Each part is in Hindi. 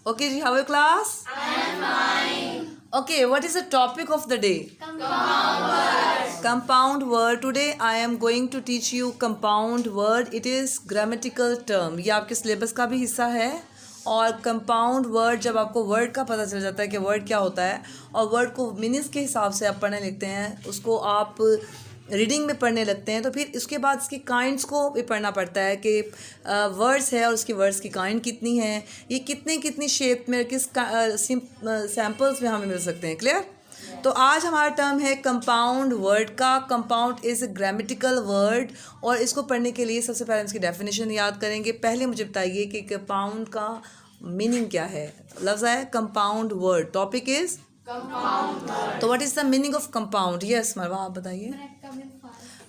Okay, ji, how are you, class? I am fine. Okay, what is the topic of the day? Compound word. Compound word. Today I am going to teach you compound word. It is grammatical term. ये आपके syllabus का भी हिस्सा है. और कंपाउंड वर्ड, जब आपको वर्ड का पता चल जाता है कि वर्ड क्या होता है और वर्ड को मीनिंग्स के हिसाब से आप पढ़ने लगते हैं, उसको आप रीडिंग में पढ़ने लगते हैं, तो फिर इसके बाद इसकी काइंड्स को भी पढ़ना पड़ता है कि वर्ड्स है और उसकी वर्ड्स की काइंड कितनी है, ये कितनी शेप में किस सैम्पल्स में हमें मिल सकते हैं. क्लियर? तो आज हमारा टर्म है कंपाउंड वर्ड का. Compound is a grammatical word और इसको पढ़ने के लिए सबसे पहले इसकी डेफिनेशन याद करेंगे. पहले मुझे बताइए कि कंपाउंड का मीनिंग क्या है. लफ्ज़ है compound word. Topic is compound. तो what is the meaning of compound? Yes Marwa, आप बताइए.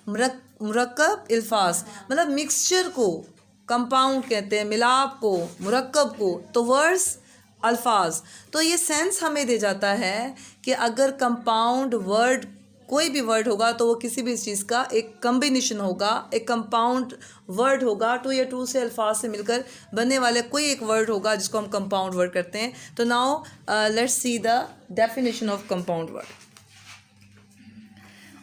मुरक्कब इल्फाज, मतलब मिक्सचर को कंपाउंड कहते हैं, मिलाप को, मुरक्कब को. तो वर्ड्स अल्फाज. तो ये सेंस हमें दे जाता है कि अगर कंपाउंड वर्ड, कोई भी वर्ड होगा तो वो किसी भी चीज़ का एक कम्बिनेशन होगा, एक कंपाउंड वर्ड होगा. टू या टू से अल्फाज से मिलकर बनने वाले कोई एक वर्ड होगा जिसको हम कंपाउंड वर्ड करते हैं. तो now let's see the definition of compound word.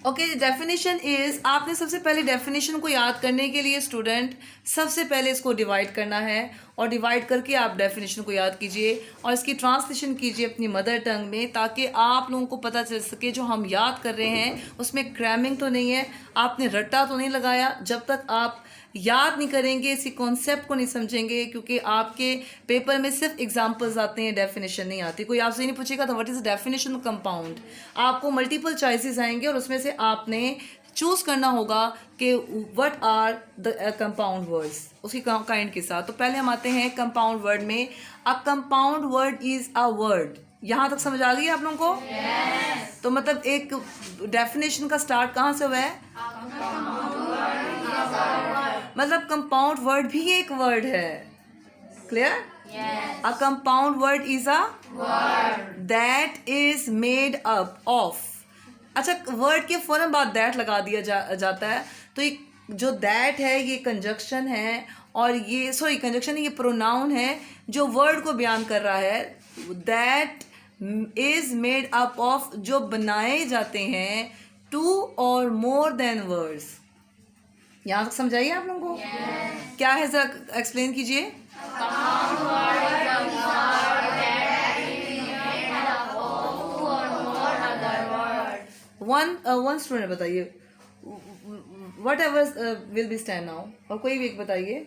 Okay, definition is, आपने सबसे पहले डेफिनेशन को याद करने के लिए स्टूडेंट सबसे पहले इसको डिवाइड करना है और डिवाइड करके आप डेफिनेशन को याद कीजिए और इसकी ट्रांसलेशन कीजिए अपनी मदर टंग में, ताकि आप लोगों को पता चल सके जो हम याद कर रहे हैं उसमें क्रैमिंग तो नहीं है, आपने रट्टा तो नहीं लगाया. जब तक आप याद नहीं करेंगे, इसी कॉन्सेप्ट को नहीं समझेंगे, क्योंकि आपके पेपर में सिर्फ एग्जांपल्स आते हैं, डेफिनेशन नहीं आती. कोई आपसे नहीं पूछेगा तो what is the definition of compound, आपको मल्टीपल चॉइसेस आएंगे और उसमें से आपने चूज़ करना होगा कि what are the compound words उसकी काइंड के साथ. तो पहले हम आते हैं कंपाउंड वर्ड में. अ compound word is a word. यहाँ तक समझ आ गई आप लोगों को? yes. तो मतलब एक डेफिनेशन का स्टार्ट कहाँ से हुआ है? मतलब कंपाउंड वर्ड भी एक वर्ड है. Clear? A compound word is a word that is made up of. अच्छा, वर्ड के फौरन बाद दैट लगा दिया जाता है. तो ये जो दैट है ये कंजक्शन है, और ये कंजक्शन ये प्रोनाउन है जो वर्ड को बयान कर रहा है. That is made up of, जो बनाए जाते हैं to or more than words. यहाँ तक समझाइए आप लोगों को? yes. क्या है, जरा एक्सप्लेन कीजिए. वन स्टूडेंट बताइए, what ever will be stand now. और कोई भी एक बताइए.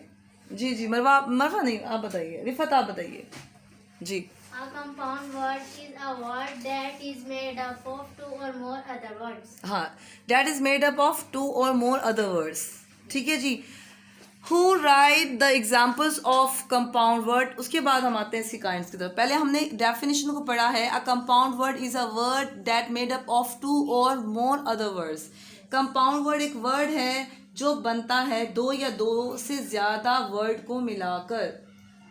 जी मरवा नहीं, आप बताइए. रिफत आप बताइए जी. A compound word is a word that is made up of two or more other words. हाँ, that is made up of two or more other words. ठीक है जी. Who write the examples of compound word? उसके बाद हम आते हैं इसकी काइंड्स की तरफ. पहले हमने डेफिनेशन को पढ़ा है. A compound word is a word that made up of two or more other words. compound word एक वर्ड है जो बनता है दो या दो से ज़्यादा वर्ड को मिलाकर,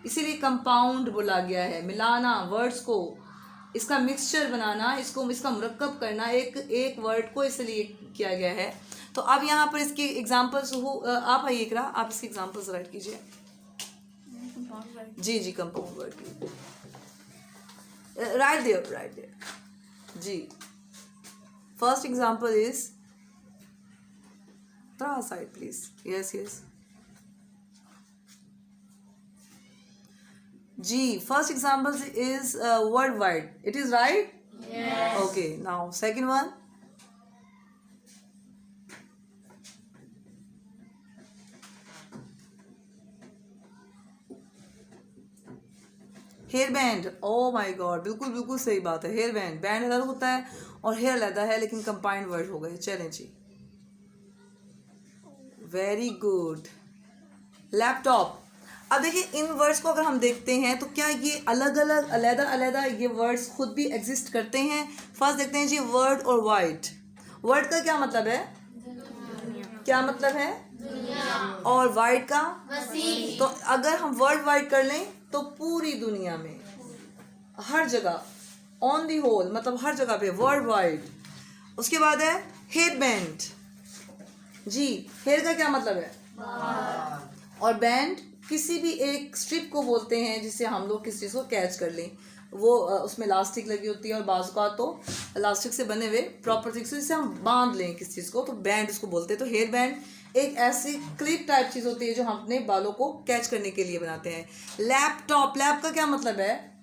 इसीलिए कंपाउंड बोला गया है. मिलाना वर्ड्स को, इसका मिक्सचर बनाना, इसका मुरक्कब करना एक वर्ड को इसलिए किया गया है. तो अब यहाँ पर इसके एग्जांपल्स आप आइए इकरा, आप इसके एग्जांपल्स राइट कीजिए. जी कंपाउंड वर्ड राइट देयर जी. फर्स्ट एग्जांपल इज, थोड़ा साइड प्लीज. यस जी. First example is world wide. It is right? yes. Okay, now second one. Hair band. Oh my god, बिल्कुल सही बात है. हेयर बैंड अलग होता है और हेयर अलग है, लेकिन कंबाइंड वर्ड हो गए. चलें जी, वेरी गुड. लैपटॉप. अब देखिए, इन वर्ड्स को अगर हम देखते हैं तो क्या ये अलग-अलग ये वर्ड्स खुद भी एग्जिस्ट करते हैं. फर्स्ट देखते हैं जी, वर्ड और वाइड. वर्ड का क्या मतलब है? क्या मतलब है? और वाइड का? तो अगर हम वर्ल्ड वाइड कर लें तो पूरी दुनिया में हर जगह, ऑन दी होल, मतलब हर जगह पे वर्ल्ड वाइड. उसके बाद है हेयर बैंड. जी, हेयर का क्या मतलब है? और बैंड किसी भी एक स्ट्रिप को बोलते हैं जिससे हम लोग किसी चीज़ को कैच कर लें। वो उसमें इलास्टिक लगी होती है और बाजू का तो इलास्टिक से बने हुए प्रॉपर तरीके से जिससे हम बांध लें किसी चीज़ को, तो बैंड उसको बोलते हैं। तो हेयर बैंड एक ऐसी क्लिप टाइप चीज़ होती है जो हम अपने बालों को कैच करने के लिए बनाते हैं। लैपटॉप, लैप का क्या मतलब है?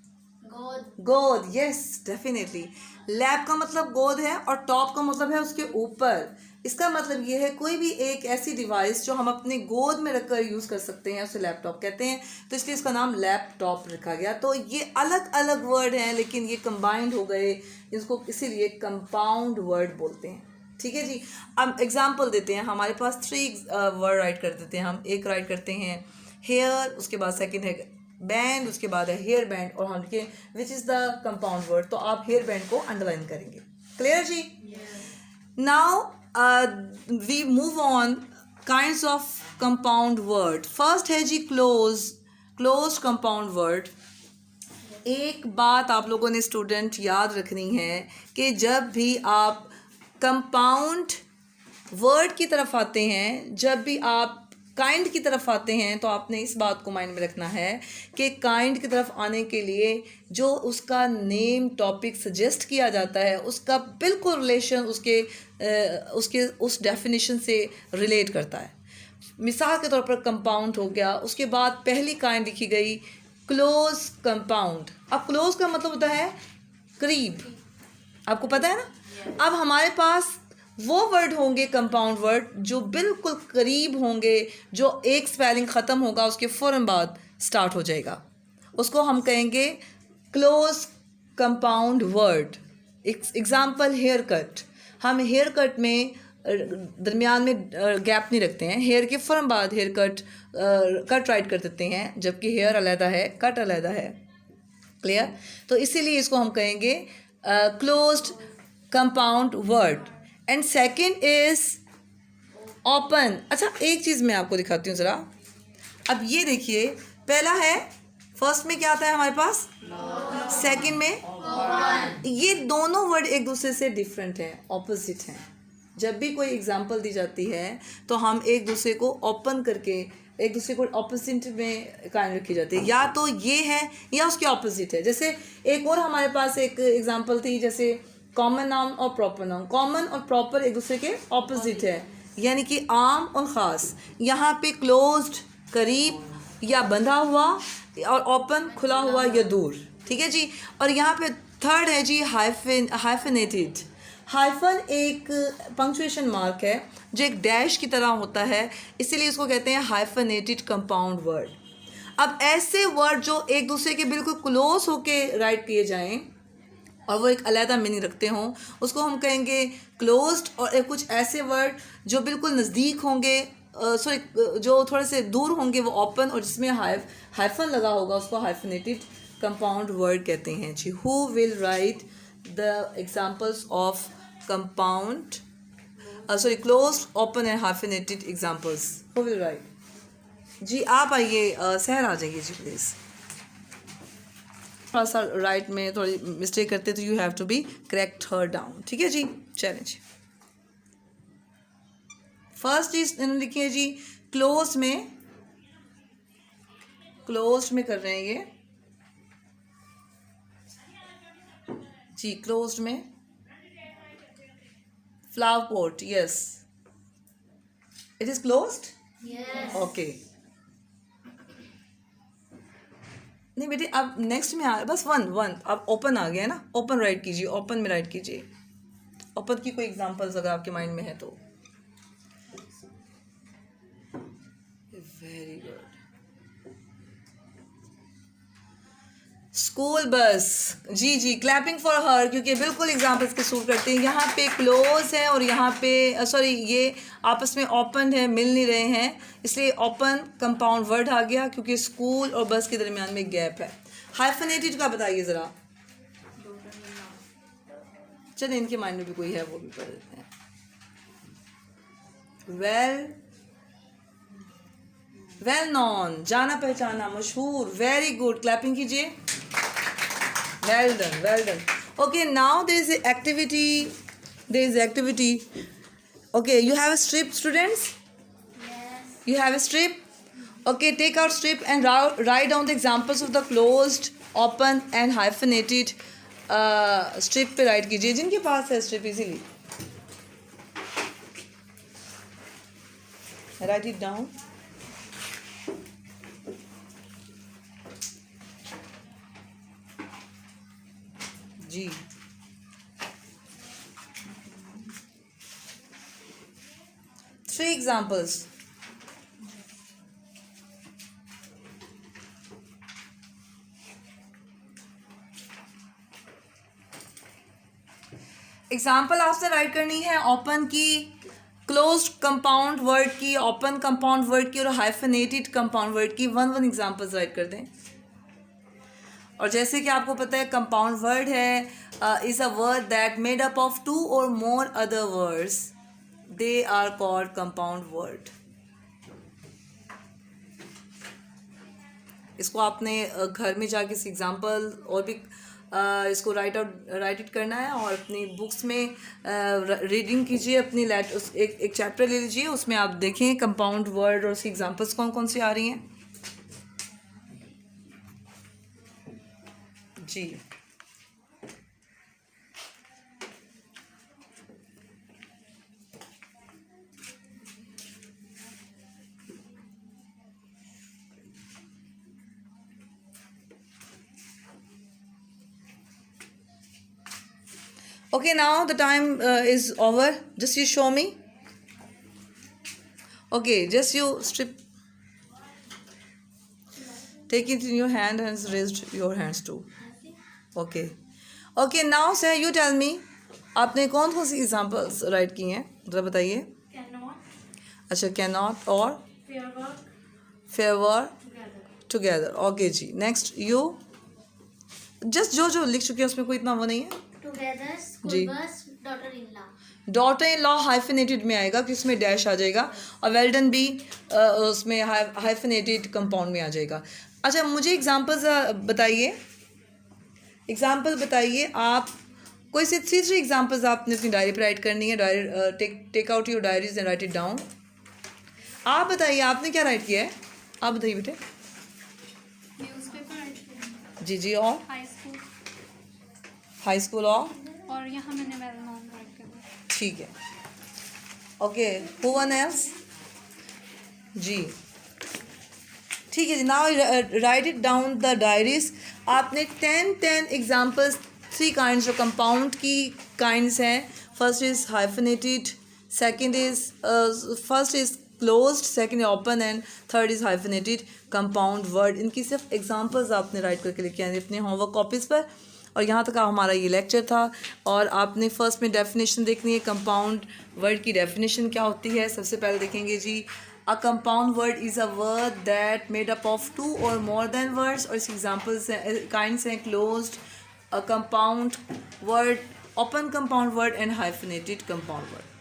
गोद। Yes, definitely. लैप का मतलब गोद है और टॉप का मतलब है उसके ऊपर। इसका मतलब ये है कोई भी एक ऐसी डिवाइस जो हम अपने गोद में रखकर यूज़ कर सकते हैं उसे लैपटॉप कहते हैं, तो इसलिए इसका नाम लैपटॉप रखा गया। तो ये अलग अलग वर्ड हैं लेकिन ये कंबाइंड हो गए, इसको इसीलिए कंपाउंड वर्ड बोलते हैं। ठीक है जी। अब एग्जाम्पल देते हैं। हमारे पास 3 वर्ड राइट कर देते हैं हम। एक राइट करते हैं हेयर, उसके बाद सेकेंड है बैंड, उसके बाद है हेयर बैंड, और हम लिखे which is the compound word. तो आप हेयर बैंड को अंडरलाइन करेंगे। क्लियर जी? Now we move on kinds of compound word. First है जी क्लोज। Close compound word. एक बात आप लोगों ने स्टूडेंट याद रखनी है कि जब भी आप कंपाउंड वर्ड की तरफ आते हैं, जब भी आप काइंड की तरफ आते हैं, तो आपने इस बात को माइंड में रखना है कि काइंड की तरफ आने के लिए जो उसका नेम टॉपिक सजेस्ट किया जाता है उसका बिल्कुल रिलेशन उसके उस डेफिनेशन से रिलेट करता है। मिसाल के तौर पर कंपाउंड हो गया, उसके बाद पहली काइंड लिखी गई क्लोज कंपाउंड। अब क्लोज का मतलब होता है करीब, आपको पता है ना। अब हमारे पास वो वर्ड होंगे कंपाउंड वर्ड जो बिल्कुल करीब होंगे, जो एक स्पेलिंग ख़त्म होगा उसके फ़ौरन बाद स्टार्ट हो जाएगा, उसको हम कहेंगे close compound word. Example hair cut. हम हेयर कट में दरमियान में गैप नहीं रखते हैं, हेयर के फ़ौरन बाद हेयर कट राइट कर देते हैं, जबकि हेयर अलहदा है, कट अलहदा है। क्लियर? तो इसीलिए इसको हम कहेंगे closed compound word. And second is open. अच्छा, एक चीज़ मैं आपको दिखाती हूँ ज़रा। अब ये देखिए, पहला है, फर्स्ट में क्या आता है हमारे पास, सेकंड में open। ये दोनों वर्ड एक दूसरे से डिफरेंट हैं, ऑपोजिट हैं। जब भी कोई एग्जांपल दी जाती है तो हम एक दूसरे को ओपन करके एक दूसरे को ऑपोजिट में कायम रखी जाती है, या तो ये है या उसके ऑपोजिट है। जैसे एक और हमारे पास एक एग्जांपल थी, जैसे कॉमन नाउन और प्रॉपर नाउन। कॉमन और प्रॉपर एक दूसरे के ऑपोजिट है, यानी कि आम और ख़ास। यहाँ पे क्लोज्ड करीब या बंधा हुआ, और ओपन खुला हुआ या दूर। ठीक है जी। और यहाँ पे थर्ड है जी हाइफेनेटेड। हाइफन एक पंक्चुएशन मार्क है जो एक डैश की तरह होता है, इसीलिए इसको कहते हैं हाइफेनेटेड कंपाउंड वर्ड। अब ऐसे वर्ड जो एक दूसरे के बिल्कुल क्लोज होके राइट किए जाएं और वो एक अलहदा मीनिंग रखते हों, उसको हम कहेंगे क्लोज्ड। और कुछ ऐसे वर्ड जो बिल्कुल नज़दीक होंगे, जो थोड़े से दूर होंगे, वो ओपन, और जिसमें हाइफन लगा होगा उसको हाइफनेटेड कंपाउंड वर्ड कहते हैं जी। Who will write the examples of compound closed, open and hyphenated examples? Who will write? जी आप आइए, सहर आ जाइए जी प्लीज़। थोड़ा सा राइट में थोड़ी मिस्टेक करते तो you have to be correct her down. ठीक है जी, चलें जी। फर्स्ट चीज लिखिए जी, क्लोज में कर रहे हैं ये जी, क्लोज में flower pot. Yes, it is closed. Yes. Okay. नहीं बेटे, अब नेक्स्ट में आ बस वन अब ओपन आ गया है ना, ओपन राइट कीजिए, ओपन में राइट कीजिए। ओपन की कोई एग्जांपल्स अगर आपके माइंड में है तो। Very good. School bus. Ji ji, clapping for her, क्योंकि बिल्कुल एग्जांपल्स के सूट करते हैं। यहाँ पे क्लोज है और यहाँ पे सॉरी ये आपस में ओपन है, मिल नहीं रहे हैं, इसलिए ओपन कंपाउंड वर्ड आ गया, क्योंकि स्कूल और बस के दरमियान में गैप है। हाइफनेटेड का बताइए ज़रा। चलिए इनके माइंड में भी कोई है, वो भी पढ़ देते हैं। वेल नॉन, जाना पहचाना, मशहूर। वेरी गुड, क्लैपिंग कीजिए। Well done, well done. Okay, now there is activity. Okay, you have a strip, students? Yes. You have a strip? Okay, take out strip and write down the examples of the closed, open and hyphenated strip पे write कीजिए जिनके पास है strip easily. Write it down. जी. Three examples. एग्जाम्पल आपसे राइट करनी है ओपन की, क्लोज्ड कंपाउंड वर्ड की, ओपन कंपाउंड वर्ड की और हाइफेनेटेड कंपाउंड वर्ड की. वन वन एग्जाम्पल्स राइट कर दें. और जैसे कि आपको पता है कंपाउंड वर्ड है is a word that made up of two or more other words, they are called compound word. इसको आपने घर में जाके इस एग्जाम्पल और भी इसको राइट इट करना है और अपनी बुक्स में रीडिंग कीजिए. अपनी एक चैप्टर ले लीजिए, उसमें आप देखें कंपाउंड वर्ड और उसकी एग्जांपल्स कौन कौन सी आ रही हैं. जी. Okay, now the time is over. Just you show me. Okay, just you strip. Take it in your hand and raise your hands too. Okay. Okay, now sir, you tell me. आपने कौन कौन सी एग्जाम्पल्स राइट की हैं ज़रा बताइए. अच्छा, कैन नॉट और फेयर वर्क टुगेदर. ओके जी. Next you. जस्ट जो लिख चुके हैं उसमें कोई इतना वो नहीं है. Together, school जी. bus, daughter-in-law. Daughter in law hyphenated में आएगा कि उसमें डैश आ जाएगा और वेल डन भी उसमें हाइफिनेटेड कंपाउंड में आ जाएगा. अच्छा, मुझे एग्जांपल्स बताइए. एग्जांपल बताइए आप. कोई से थ्री एग्जांपल्स आपने अपनी डायरी पर राइट करनी है. Diary take out your diaries and write it down. आप बताइए आपने क्या राइट किया है. आप बताइए बेटे. न्यूज़पेपर. जी जी. और हाई स्कूल और यहाँ मैंने वेल नोन राइट किया. ठीक है. Okay, who one else. जी ठीक है जी. Now write it down the diaries. आपने 10 एग्जाम्पल्स, 3 काइंड्स जो कंपाउंड की काइंड्स हैं. First is hyphenated, second is first is closed, second open and third is hyphenated compound word. इनकी सिर्फ एग्जाम्पल्स आपने राइट करके लेके आए अपने होमवर्क कॉपीज़ पर. और यहाँ तक हमारा ये लेक्चर था. और आपने फर्स्ट में डेफिनेशन देखनी है. कंपाउंड वर्ड की डेफिनेशन क्या होती है सबसे पहले देखेंगे जी. A compound word is a word that made up of 2 or more than words. और इसके एग्जांपल्स काइंड्स हैं closed compound word, open compound word and hyphenated compound word.